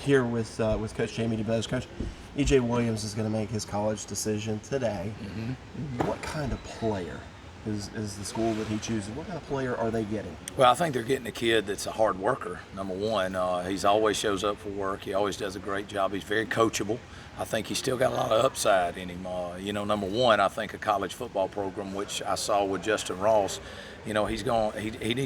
here with Coach Jamey Dubose. Coach, E.J. Williams is going to make his college decision today. What kind of player is the school that he chooses? What kind of player are they getting? Well, I think they're getting a kid that's a hard worker, number one. He's always shows up for work. He always does a great job. He's very coachable. I think he's still got a lot of upside in him. Number one, I think a college football program, which I saw with Justin Ross, he needs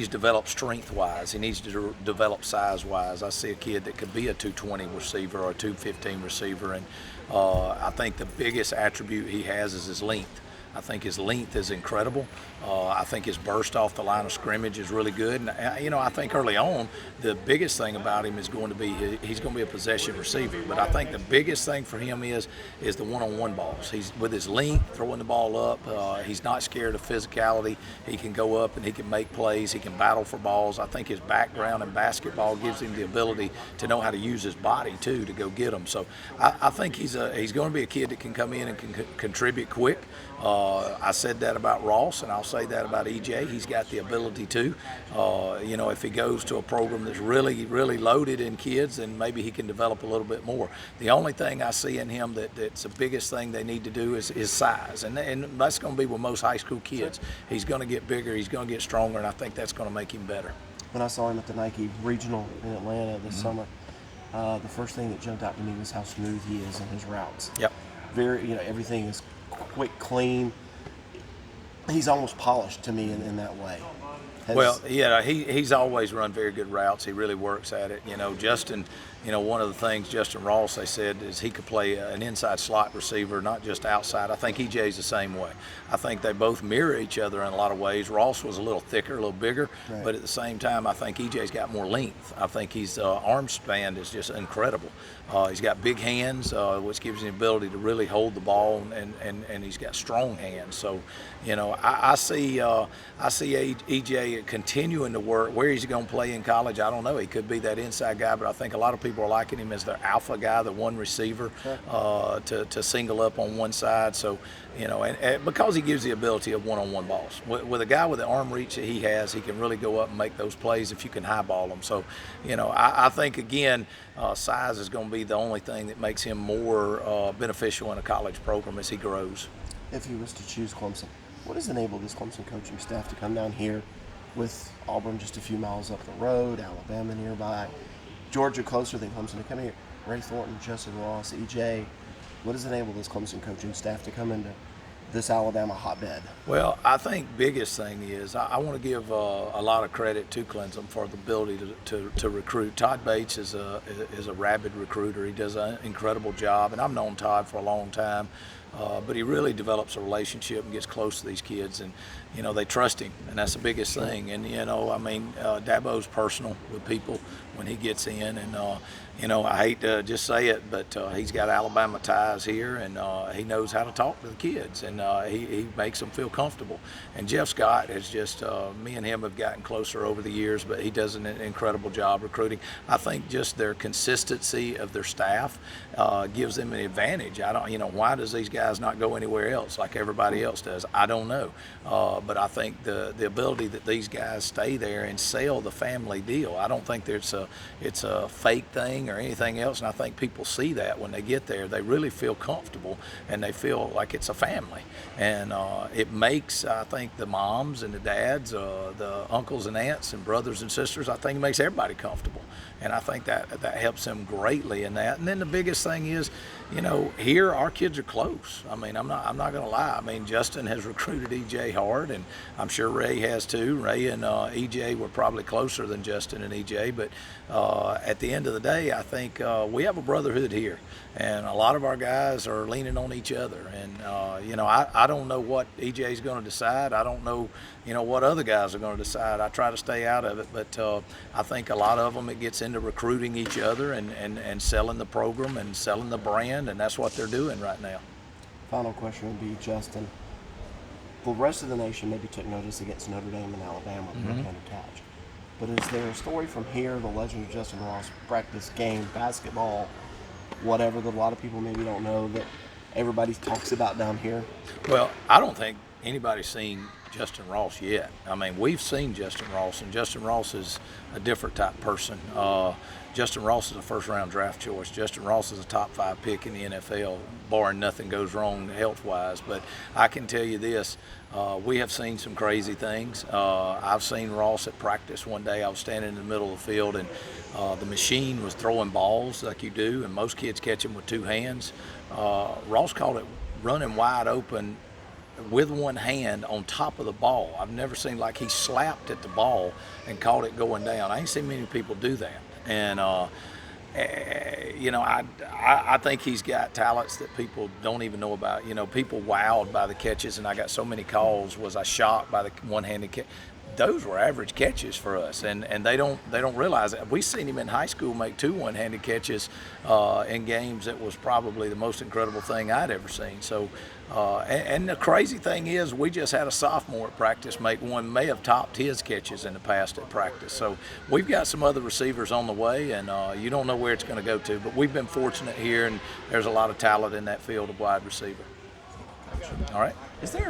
to develop strength-wise. He needs to develop size-wise. I see a kid that could be a 220 receiver or a 215 receiver, and I think the biggest attribute he has is his length. I think his length is incredible. I think his burst off the line of scrimmage is really good. And, I think early on, the biggest thing about him is going to be he's going to be a possession receiver. But I think the biggest thing for him is the one-on-one balls. He's with his length, throwing the ball up. He's not scared of physicality. He can go up and he can make plays. He can battle for balls. I think his background in basketball gives him the ability to know how to use his body, too, to go get them. So I think he's going to be a kid that can come in and can contribute quick. I said that about Ross, and I'll say that about EJ. He's got the ability to. If he goes to a program that's really, really loaded in kids, then maybe he can develop a little bit more. The only thing I see in him that's the biggest thing they need to do is size, and that's going to be with most high school kids. He's going to get bigger, he's going to get stronger, and I think that's going to make him better. When I saw him at the Nike Regional in Atlanta this summer, the first thing that jumped out to me was how smooth he is in his routes. Yep. Everything is quick, clean. He's almost polished to me in that way. He's always run very good routes. He really works at it. Justin, one of the things Justin Ross, they said, is he could play an inside slot receiver, not just outside. I think EJ's the same way. I think they both mirror each other in a lot of ways. Ross was a little thicker, a little bigger, right. But at the same time, I think EJ's got more length. I think his arm span is just incredible. He's got big hands, which gives him the ability to really hold the ball, and he's got strong hands. So, I see EJ continuing to work. Where he's going to play in college, I don't know. He could be that inside guy, but I think a lot of people are liking him as their alpha guy, the one receiver, to single up on one side. So, and because he gives the ability of one-on-one balls. With a guy with the arm reach that he has, he can really go up and make those plays if you can highball him. So, I think, again, size is going to be the only thing that makes him more beneficial in a college program as he grows. If he was to choose Clemson, what has enabled this Clemson coaching staff to come down here with Auburn just a few miles up the road, Alabama nearby, Georgia closer than Clemson, to come here? Ray Thornton, Justin Ross, EJ. What has enabled this Clemson coaching staff to come into this Alabama hotbed? Well, I think biggest thing is I want to give a lot of credit to Clemson for the ability to recruit. Todd Bates is a rabid recruiter. He does an incredible job, and I've known Todd for a long time. But he really develops a relationship and gets close to these kids, and they trust him, and that's the biggest thing. And Dabo's personal with people when he gets in, and I hate to just say it, but he's got Alabama ties here, and he knows how to talk to the kids, and he makes them feel comfortable. And Jeff Scott has just me and him have gotten closer over the years, but he does an incredible job recruiting. I think just their consistency of their staff gives them an advantage. Why does these guys not go anywhere else like everybody else does? I don't know. But I think the ability that these guys stay there and sell the family deal, I don't think it's a fake thing or anything else. And I think people see that when they get there. They really feel comfortable, and they feel like it's a family. And it makes, I think, the moms and the dads, the uncles and aunts and brothers and sisters, I think it makes everybody comfortable. And I think that helps them greatly in that. And then the biggest thing is, here our kids are close. I mean, I'm not going to lie. I mean, Justin has recruited EJ hard, and I'm sure Ray has too. Ray and EJ were probably closer than Justin and EJ, but at the end of the day, I think we have a brotherhood here, and a lot of our guys are leaning on each other. And I don't know what EJ is going to decide. I don't know, what other guys are going to decide. I try to stay out of it, but I think a lot of them, it gets into recruiting each other and selling the program and selling the brand, and that's what they're doing right now. Final question would be, Justin, the rest of the nation maybe took notice against Notre Dame and Alabama with the kind of catch. But is there a story from here, the legend of Justin Ross, practice, game, basketball, whatever, that a lot of people maybe don't know that everybody talks about down here? Well, I don't think anybody seen Justin Ross yet. I mean, we've seen Justin Ross, and Justin Ross is a different type person. Justin Ross is a first-round draft choice. Justin Ross is a top 5 pick in the NFL, barring nothing goes wrong health-wise. But I can tell you this, we have seen some crazy things. I've seen Ross at practice one day. I was standing in the middle of the field, and the machine was throwing balls like you do, and most kids catch them with 2 hands. Ross called it running wide open with one hand on top of the ball. I've never seen, like, he slapped at the ball and caught it going down. I ain't seen many people do that. And you know, I think he's got talents that people don't even know about. You know, people wowed by the catches, and I got so many calls. Was I shocked by the one-handed catch? Those were average catches for us, and they don't realize it. We seen him in high school make 2 one-handed catches in games. That was probably the most incredible thing I'd ever seen. So, and the crazy thing is, we just had a sophomore at practice make one, may have topped his catches in the past at practice. So we've got some other receivers on the way, and you don't know where it's going to go to. But we've been fortunate here, and there's a lot of talent in that field of wide receiver. All right. Is there